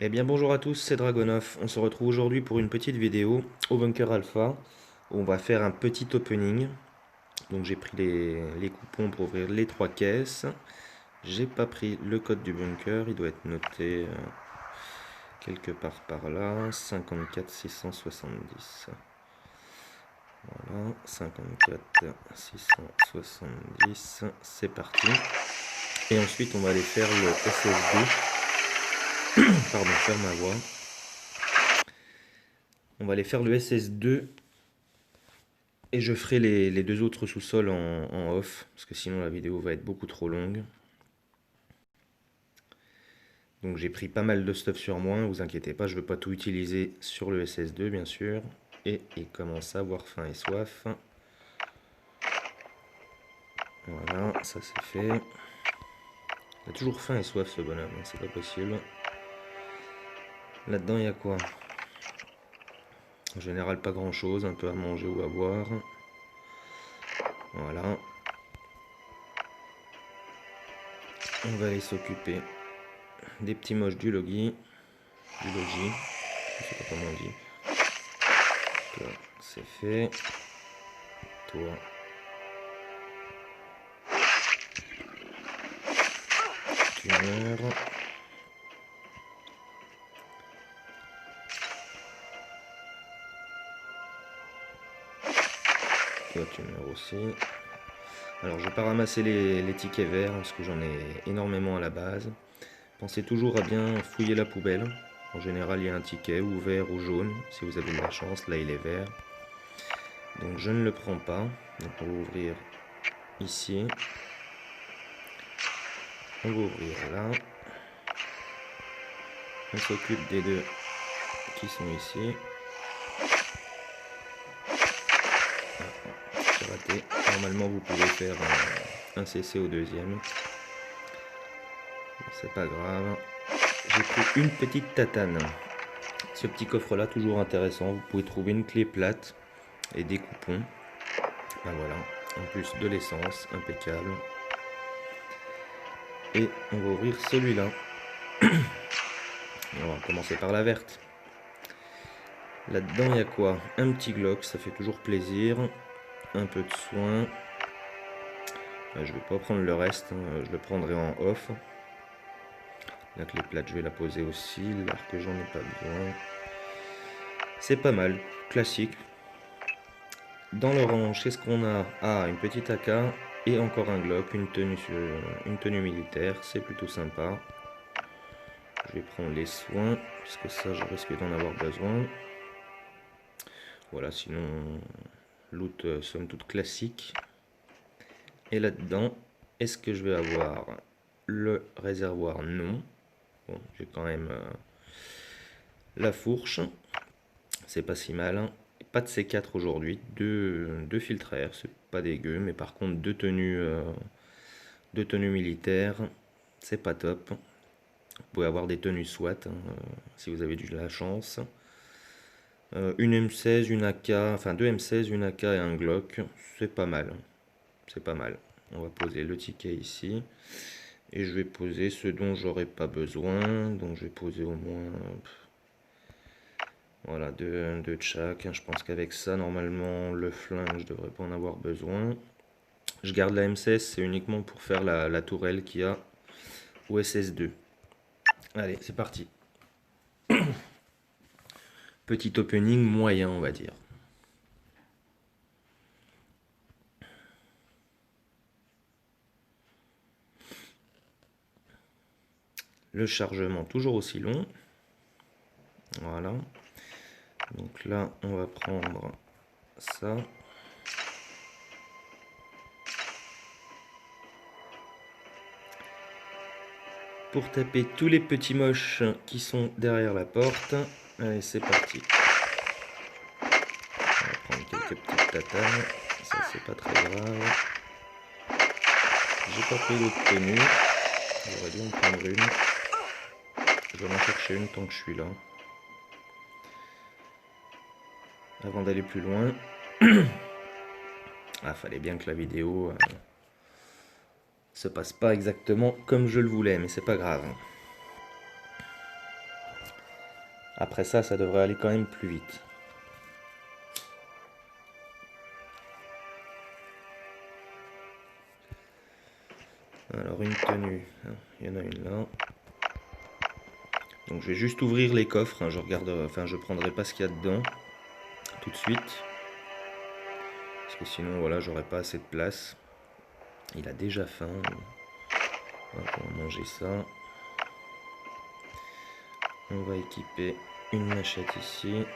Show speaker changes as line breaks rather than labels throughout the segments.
Eh bien bonjour à tous, c'est Dragonoff. On se retrouve aujourd'hui pour une petite vidéo au Bunker Alpha où on va faire un petit opening. Donc j'ai pris les coupons pour ouvrir les trois caisses. J'ai pas pris le code du bunker, il doit être noté quelque part par là. 54 670. Voilà, 54 670. C'est parti. Et ensuite on va aller faire le SS2. Pardon, faire ma voix. On va aller faire le SS2. Et je ferai les deux autres sous-sols en off, parce que sinon la vidéo va être beaucoup trop longue. Donc j'ai pris pas mal de stuff sur moi, vous inquiétez pas, je ne veux pas tout utiliser sur le SS2 bien sûr. Et il commence à avoir faim et soif. Voilà, ça c'est fait. Il a toujours faim et soif ce bonhomme, hein, c'est pas possible. Là-dedans il y a quoi? En général pas grand chose, un peu à manger ou à boire. Voilà. On va aller s'occuper des petits moches du logis. Je sais pas comment on dit. Toi, c'est fait. Toi, tu meurs. Toi, tu meurs aussi. Alors, je vais pas ramasser les tickets verts, parce que j'en ai énormément à la base. Pensez toujours à bien fouiller la poubelle. En général, il y a un ticket, ou vert ou jaune. Si vous avez de la chance, là, il est vert. Donc, je ne le prends pas. Donc, on va ouvrir ici. On va ouvrir là. On s'occupe des deux qui sont ici. J'ai raté. Normalement, vous pouvez faire un CC au deuxième. C'est pas grave. J'ai pris une petite tatane. Ce petit coffre là, toujours intéressant. Vous pouvez trouver une clé plate et des coupons. Ben voilà. En plus de l'essence, impeccable. Et on va ouvrir celui-là. On va commencer par la verte. Là-dedans, il y a quoi? Un petit Glock, ça fait toujours plaisir. Un peu de soin. Je vais pas prendre le reste, hein. Je le prendrai en off. La clé plate, je vais la poser aussi. L'arc, j'en ai pas besoin. C'est pas mal, classique. Dans l'orange, qu'est-ce qu'on a? Ah, une petite AK et encore un Glock, une tenue militaire, c'est plutôt sympa. Je vais prendre les soins, puisque ça, je risque d'en avoir besoin. Voilà, sinon, loot somme toute classique. Et là-dedans, est-ce que je vais avoir le réservoir? Non. Bon, j'ai quand même la fourche, c'est pas si mal, hein. Pas de C4 aujourd'hui, deux filtres à air, c'est pas dégueu, mais par contre deux tenues militaires, c'est pas top. Vous pouvez avoir des tenues SWAT si vous avez de la chance. Une M16, une AK, enfin deux M16, une AK et un Glock, c'est pas mal. C'est pas mal. On va poser le ticket ici. Et je vais poser ce dont j'aurai pas besoin. Donc je vais poser au moins voilà, deux de chaque. Je pense qu'avec ça, normalement, le flingue, je devrais pas en avoir besoin. Je garde la M16, c'est uniquement pour faire la tourelle qu'il y a au SS2. Allez, c'est parti. Petit opening moyen, on va dire. Le chargement toujours aussi long. Voilà. Donc là, on va prendre ça. Pour taper tous les petits moches qui sont derrière la porte. Allez, c'est parti. On va prendre quelques petites tatanes. Ça, c'est pas très grave. J'ai pas pris d'autres tenues. J'aurais dû en prendre une. Je vais en chercher une tant que je suis là. Avant d'aller plus loin. Ah, fallait bien que la vidéo se passe pas exactement comme je le voulais, mais c'est pas grave. Après ça, ça devrait aller quand même plus vite. Alors une tenue, il y en a une là. Donc je vais juste ouvrir les coffres, hein, je regarde, enfin je prendrai pas ce qu'il y a dedans tout de suite. Parce que sinon voilà, j'aurais pas assez de place. Il a déjà faim. On va manger ça. On va équiper une machette ici.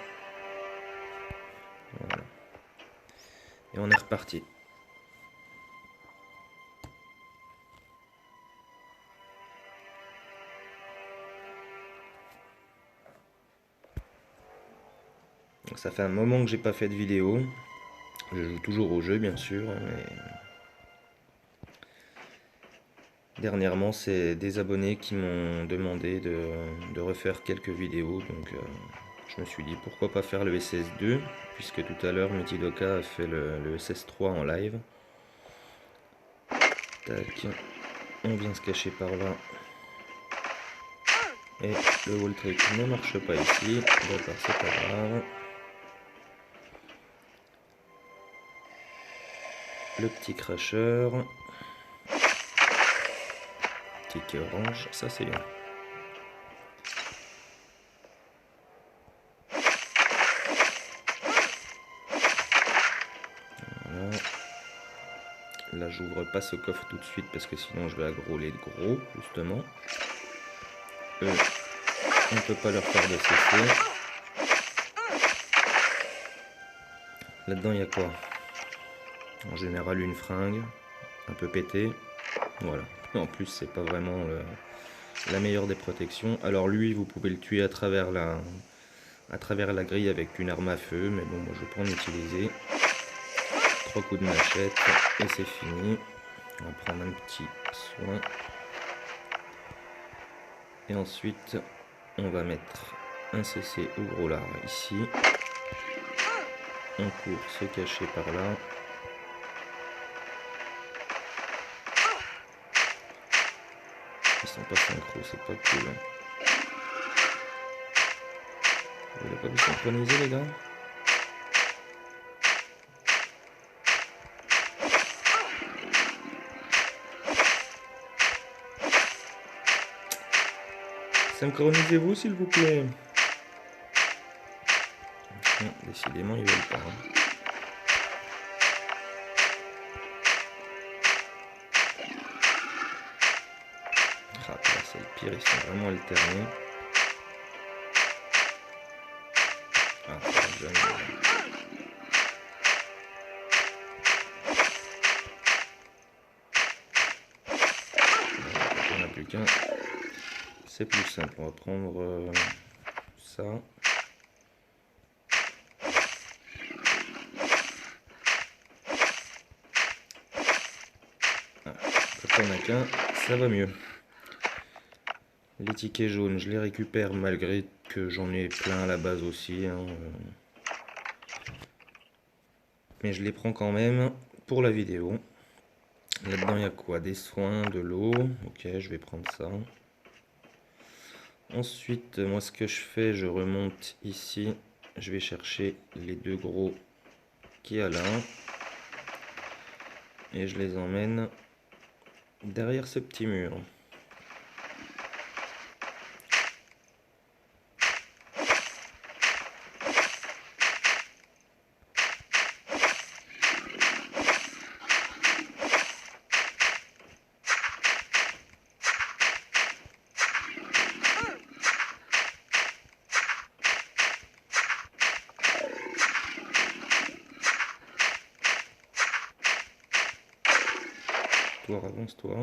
Voilà. Et on est reparti. Donc ça fait un moment que j'ai pas fait de vidéo. Je joue toujours au jeu bien sûr, mais dernièrement c'est des abonnés qui m'ont demandé de refaire quelques vidéos, donc je me suis dit pourquoi pas faire le SS2, puisque tout à l'heure Metidoka a fait le SS3 en live. Tac, on vient se cacher par là. Et le wall trick ne marche pas ici, d'accord, c'est pas grave. Le petit cracheur. Ticket orange, ça c'est bien. Voilà. Là j'ouvre pas ce coffre tout de suite parce que sinon je vais aggro les gros justement. Eux, on peut pas leur faire de cesser. Là-dedans il y a quoi? En général une fringue, un peu pétée. Voilà. En plus c'est pas vraiment la meilleure des protections. Alors lui vous pouvez le tuer à travers la grille avec une arme à feu. Mais bon moi je vais pas en utiliser. 3 coups de machette et c'est fini. On va prendre un petit soin. Et ensuite on va mettre un CC au gros lard ici. On court se cacher par là. Ils sont pas synchro, c'est pas cool. Vous l'avez pas vu synchroniser les gars? Synchronisez-vous s'il vous plaît. Non, décidément ils veulent pas. Ah, c'est le pire, ils sont vraiment alternés. Ah, c'est jeune. On n'a plus qu'un. C'est plus simple, on va prendre ça. Ah, quand on n'a qu'un, ça va mieux. Les tickets jaunes, je les récupère malgré que j'en ai plein à la base aussi. Hein. Mais je les prends quand même pour la vidéo. Là-dedans, il y a quoi? Des soins, de l'eau. Ok, je vais prendre ça. Ensuite, moi, ce que je fais, je remonte ici. Je vais chercher les 2 gros qu'il y a là. Et je les emmène derrière ce petit mur. Toi, avance-toi.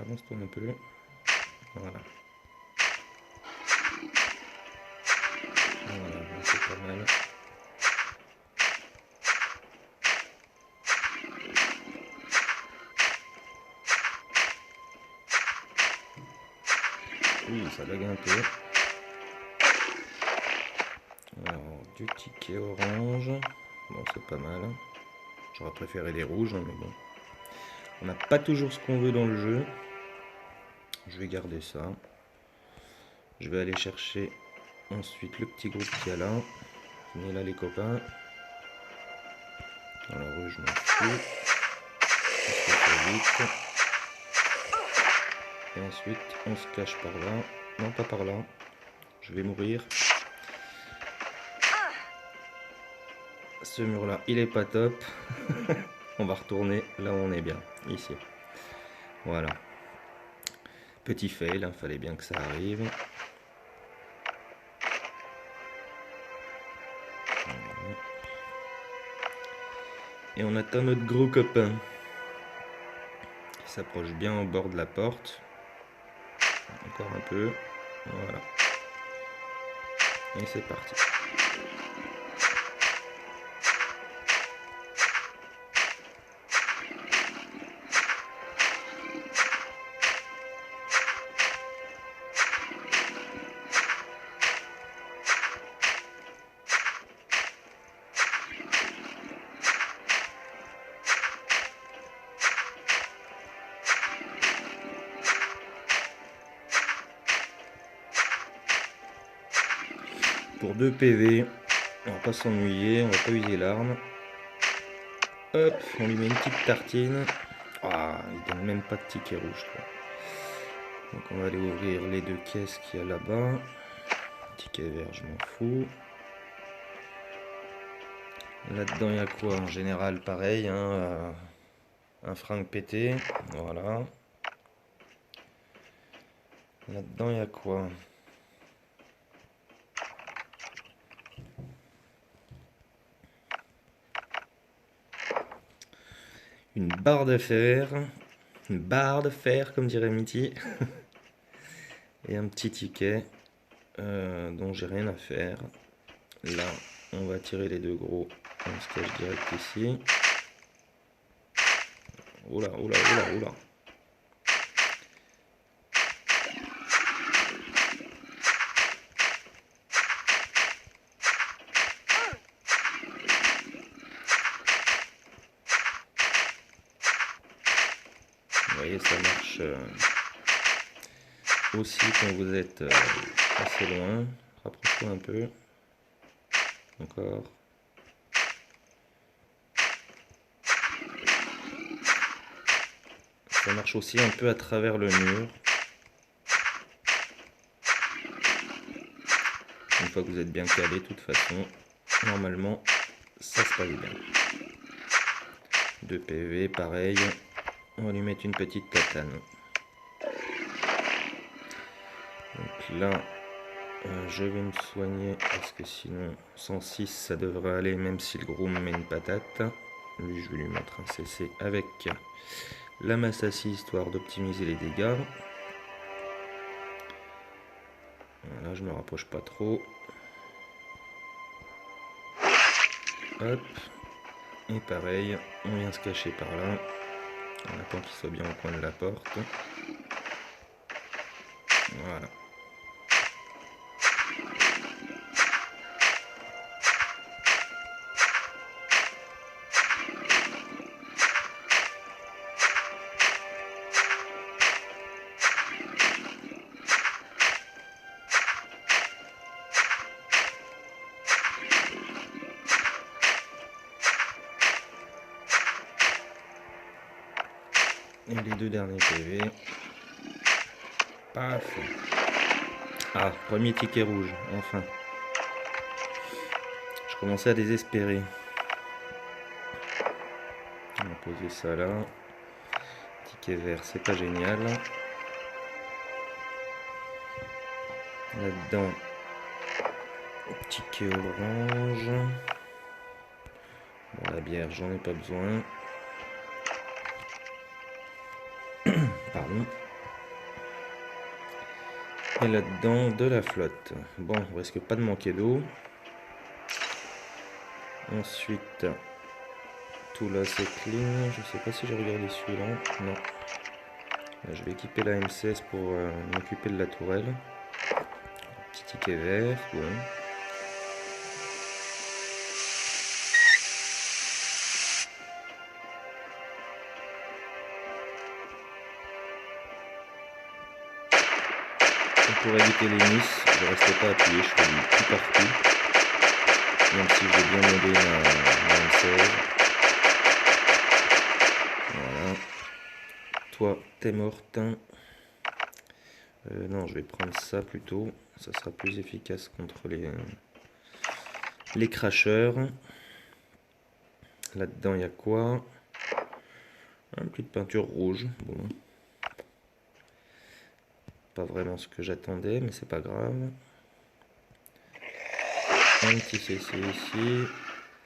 Avance-toi un peu. Voilà. Voilà, c'est pas mal. Oui, ça lag un peu. Alors, du ticket orange. Bon, c'est pas mal. J'aurais préféré les rouges, hein, mais bon. On n'a pas toujours ce qu'on veut dans le jeu. Je vais garder ça. Je vais aller chercher Ensuite, le petit groupe qui est là. Venez là, les copains. Alors, eux, je m'en fous. On se fait vite. Et ensuite, on se cache par là. Non, pas par là. Je vais mourir. Ce mur-là, il est pas top. On va retourner là où on est bien. Ici. Voilà. Petit fail, hein, fallait bien que ça arrive. Et on attend notre gros copain qui s'approche bien au bord de la porte. Encore un peu. Voilà. Et c'est parti. Pour 2 PV, on va pas s'ennuyer, on va pas user l'arme. Hop, on lui met une petite tartine. Ah, il donne même pas de ticket rouge, quoi. Donc on va aller ouvrir les 2 caisses qu'il y a là-bas. Ticket vert, je m'en fous. Là-dedans, il y a quoi? En général, pareil, hein, un fringue pété. Voilà. Là-dedans, il y a quoi? Une barre de fer. Une barre de fer, comme dirait Mitty. Et un petit ticket dont j'ai rien à faire. Là, on va tirer les 2 gros. On se cache direct ici. Oula, oula, oula, oula. Vous voyez, ça marche aussi quand vous êtes assez loin. Rapproche-toi un peu. Encore. Ça marche aussi un peu à travers le mur. Une fois que vous êtes bien calé, de toute façon, normalement, ça se passe bien. 2 PV, pareil. On va lui mettre une petite tatane. Donc là, je vais me soigner parce que sinon 106 ça devrait aller même si le gros me met une patate. Lui je vais lui mettre un CC avec la Massassi histoire d'optimiser les dégâts. Voilà, je me rapproche pas trop. Hop. Et pareil, on vient se cacher par là. On attend qu'il soit bien au coin de la porte. Voilà. Et les 2 derniers PV. Paf. Ah, premier ticket rouge, enfin. Je commençais à désespérer. On va poser ça là. Ticket vert, c'est pas génial. Là-dedans, ticket orange. Bon, la bière, j'en ai pas besoin. Pardon. Et là-dedans, de la flotte. Bon, on risque pas de manquer d'eau. Ensuite, tout là c'est clean. Je sais pas si j'ai regardé celui-là. Non. Là, je vais équiper la M16 pour m'occuper de la tourelle. Petit ticket vert. Ouais. Pour éviter les miss, je ne restais pas appuyé, je fais du tout partout. Même si j'ai bien modé ma M16. Voilà. Toi, t'es morte. Non, je vais prendre ça plutôt. Ça sera plus efficace contre les cracheurs. Là-dedans, il y a quoi? Une petite peinture rouge. Bon. Pas vraiment ce que j'attendais, mais c'est pas grave. Un petit CC ici.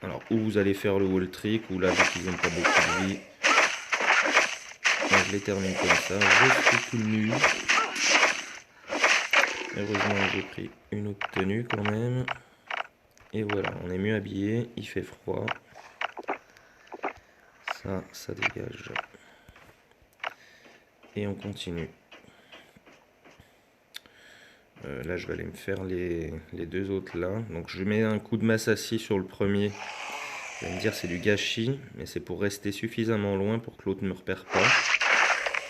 Alors, où vous allez faire le wall trick, ou là, vu qu'ils n'ont pas beaucoup de vie. Moi, je les termine comme ça. Je suis tout nu. Heureusement, j'ai pris une autre tenue quand même. Et voilà, on est mieux habillé. Il fait froid. Ça dégage. Et on continue. Là, je vais aller me faire les deux autres là. Donc, je mets un coup de masse assis sur le premier. Vous allez me dire c'est du gâchis, mais c'est pour rester suffisamment loin pour que l'autre ne me repère pas.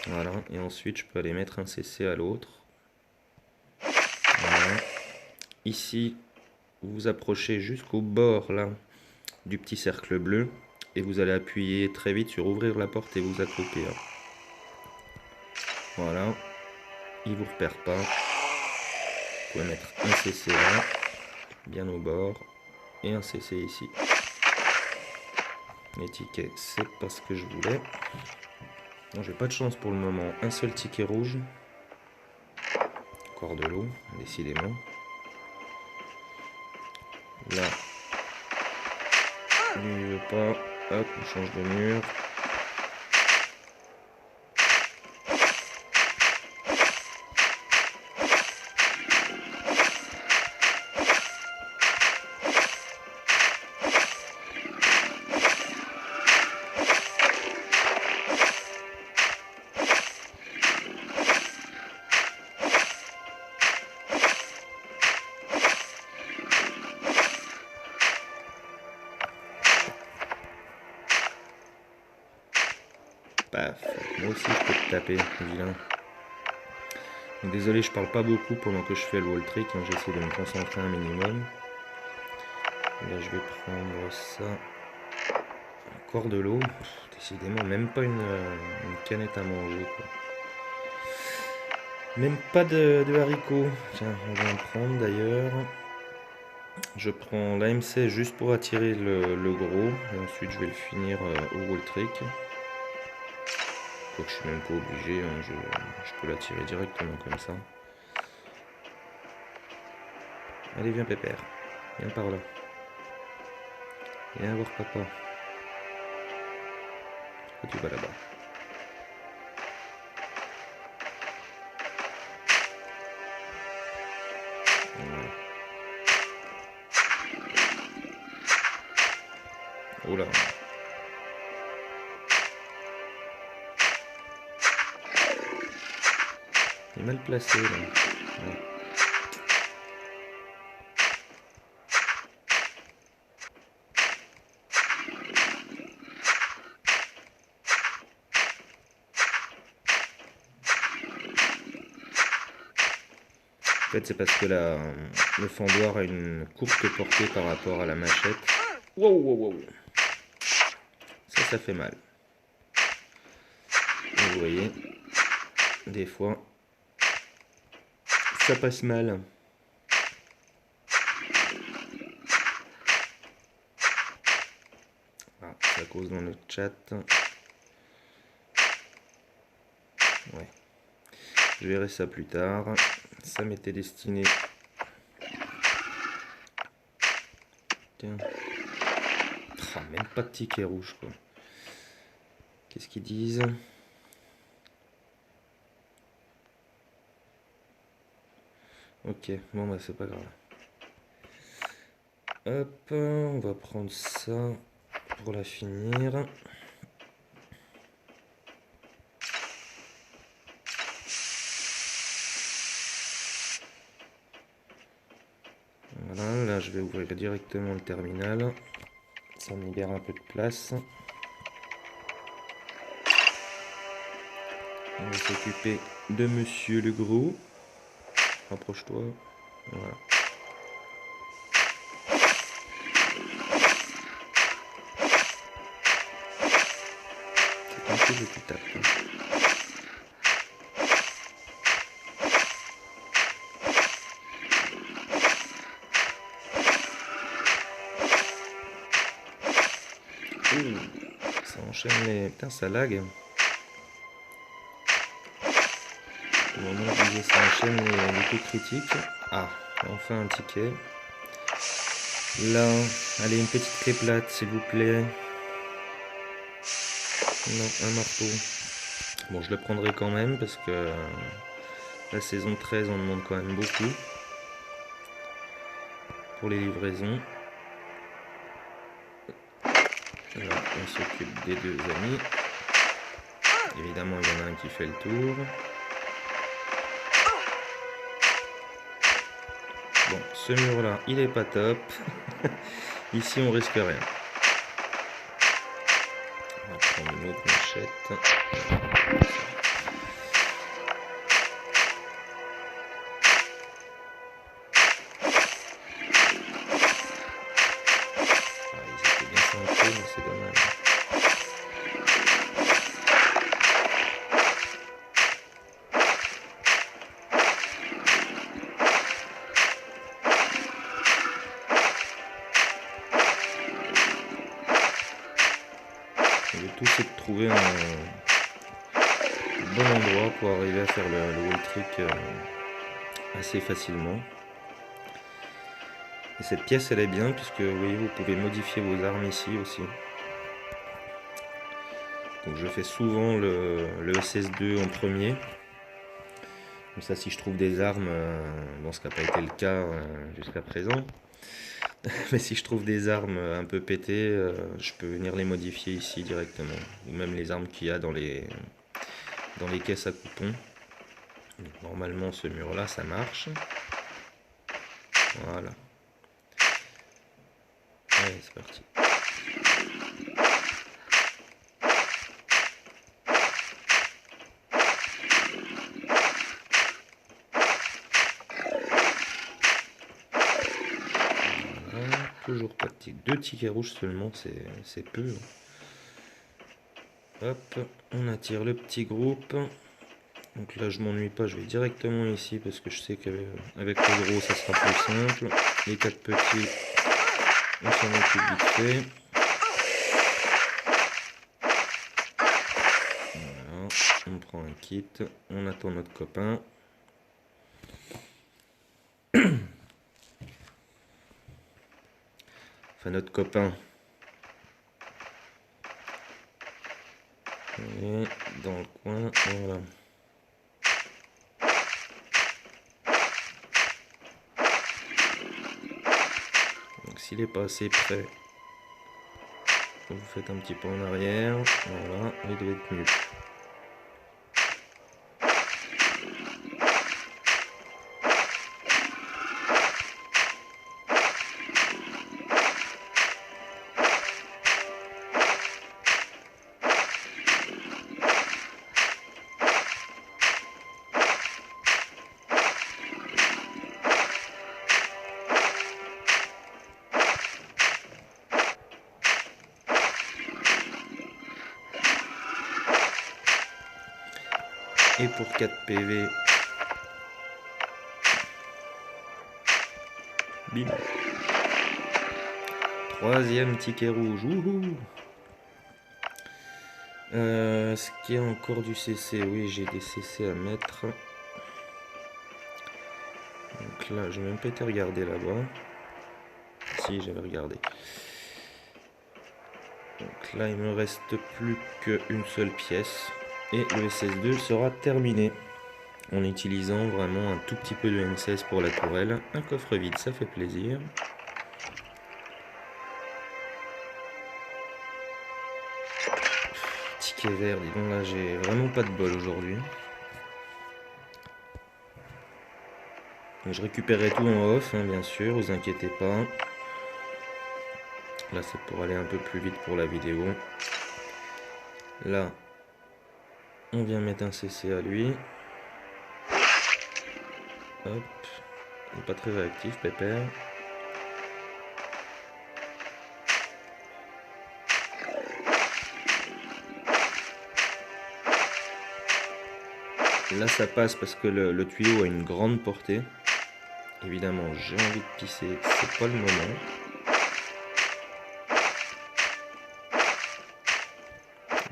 Voilà, et ensuite je peux aller mettre un CC à l'autre. Voilà. Ici, vous vous approchez jusqu'au bord là du petit cercle bleu et vous allez appuyer très vite sur ouvrir la porte et vous accroupir. Voilà, il vous repère pas. Vous pouvez mettre un CC là, bien au bord, et un CC ici. Les tickets, c'est pas ce que je voulais. Non, j'ai pas de chance pour le moment. Un seul ticket rouge. Encore de l'eau, décidément. Là, lui il veut pas. Hop, on change de mur. Paf, moi aussi je peux te taper, vilain. Donc, désolé, je parle pas beaucoup pendant que je fais le wall trick, hein, j'essaie de me concentrer un minimum. Là je vais prendre ça. Encore de l'eau. Décidément, même pas une canette à manger, quoi. Même pas de haricots. Tiens, on va en prendre d'ailleurs. Je prends l'AMC juste pour attirer le gros. Et ensuite je vais le finir au wall trick. Quoique je suis même pas obligé, hein, je peux l'attirer directement comme ça. Allez, viens pépère. Viens par là. Viens voir papa. Pourquoi tu vas là-bas? Voilà. Oh là. Il est mal placé là. Ouais. En fait, c'est parce que le fendoir a une courte portée par rapport à la machette. Wow, wow, wow. Ça fait mal. Et vous voyez, des fois, ça passe mal. Ah, ça cause dans le chat. Ouais. Je verrai ça plus tard. Ça m'était destiné. Tiens. Ah, même pas de ticket rouge, quoi. Qu'est-ce qu'ils disent? Ok, bon bah c'est pas grave. Hop, on va prendre ça pour la finir. Voilà, là je vais ouvrir directement le terminal. Ça me libère un peu de place. On va s'occuper de Monsieur le Gros. Rapproche-toi. Voilà. C'est un peu de tout tape. Ça enchaîne les... Putain, ça lag. Au moment où je disais ça enchaîne les coups critiques. Ah, enfin un ticket. Là, allez, une petite clé plate, s'il vous plaît. Non, un marteau. Bon, je le prendrai quand même parce que la saison 13, on demande quand même beaucoup pour les livraisons. Alors, on s'occupe des deux amis. Évidemment, il y en a un qui fait le tour. Bon, ce mur-là, il est pas top. Ici, on risque rien. On va prendre une autre machette. Ah, ils étaient bien centrés, mais c'est dommage. Le tout, c'est de trouver un bon endroit pour arriver à faire le wall trick assez facilement. Et cette pièce, elle est bien puisque vous voyez, vous pouvez modifier vos armes ici aussi. Donc je fais souvent le SS2 en premier. Comme ça, si je trouve des armes, bon, ce qui n'a pas été le cas jusqu'à présent, mais si je trouve des armes un peu pétées, je peux venir les modifier ici directement. Ou même les armes qu'il y a dans les caisses à coupons. Donc, normalement, ce mur-là, ça marche. Voilà. Allez, c'est parti. Voilà. Toujours pas de ticket. 2 tickets rouges seulement, c'est peu. Hop, on attire le petit groupe. Donc là, je m'ennuie pas, je vais directement ici parce que je sais qu'avec le gros, ça sera plus simple. Les 4 petits, on s'en occupe vite fait. Voilà, on prend un kit, on attend notre copain. Enfin, notre copain. Et dans le coin, voilà. Donc s'il n'est pas assez près, vous faites un petit pas en arrière. Voilà, il doit être mieux. Et pour 4 PV, bim. 3e ticket rouge. Wouhou. Ce qui est encore du CC, oui, j'ai des CC à mettre. Donc là, je n'ai même pas été regarder là-bas. Si, j'avais regardé. Donc là, il me reste plus qu'une seule pièce. Et le SS2 sera terminé. En utilisant vraiment un tout petit peu de N16 pour la tourelle. Un coffre vide, ça fait plaisir. Ticket vert, dis donc là, j'ai vraiment pas de bol aujourd'hui. Je récupérerai tout en off, hein, bien sûr, vous inquiétez pas. Là, c'est pour aller un peu plus vite pour la vidéo. Là, on vient mettre un CC à lui. Hop. Il n'est pas très réactif, Pépère. Là, ça passe parce que le tuyau a une grande portée. Évidemment, j'ai envie de pisser, c'est pas le moment.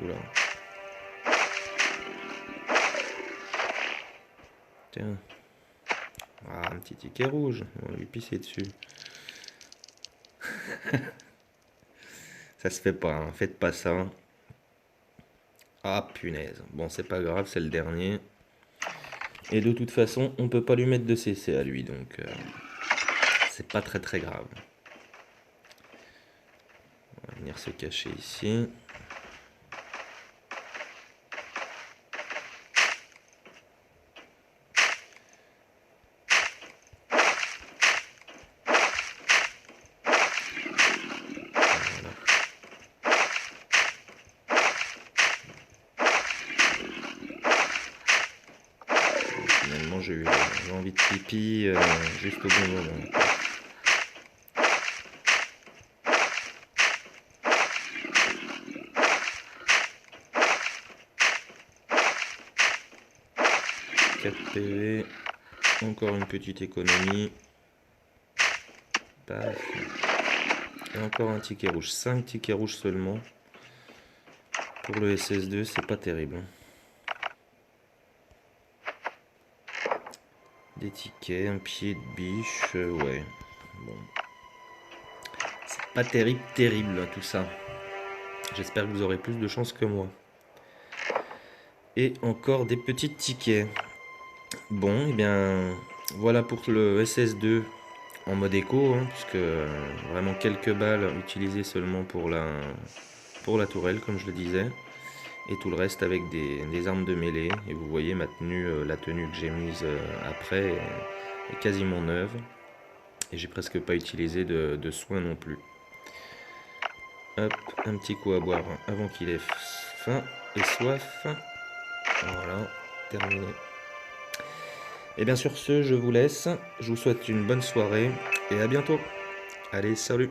Oula. Tiens. Ah, un petit ticket rouge. On va lui pisser dessus. Ça se fait pas, hein. Faites pas ça. Ah, punaise. Bon, c'est pas grave, c'est le dernier. Et de toute façon, on peut pas lui mettre de CC à lui, donc c'est pas très très grave. On va venir se cacher ici. Finalement, j'ai eu envie de pipi juste au bon moment. « 4 PV, encore une petite économie. Paf. Et encore un ticket rouge. 5 tickets rouges seulement. Pour le SS2, c'est pas terrible. Des tickets, un pied de biche, ouais. Bon. C'est pas terrible, terrible tout ça. J'espère que vous aurez plus de chance que moi. Et encore des petits tickets. Bon, et bien voilà pour le SS2 en mode éco, hein, puisque vraiment quelques balles utilisées seulement pour la tourelle, comme je le disais. Et tout le reste avec des armes de mêlée. Et vous voyez ma tenue, la tenue que j'ai mise après est quasiment neuve. Et j'ai presque pas utilisé de soins non plus. Hop, un petit coup à boire avant qu'il ait faim et soif. Voilà, terminé. Et bien sur ce, je vous laisse. Je vous souhaite une bonne soirée et à bientôt. Allez, salut!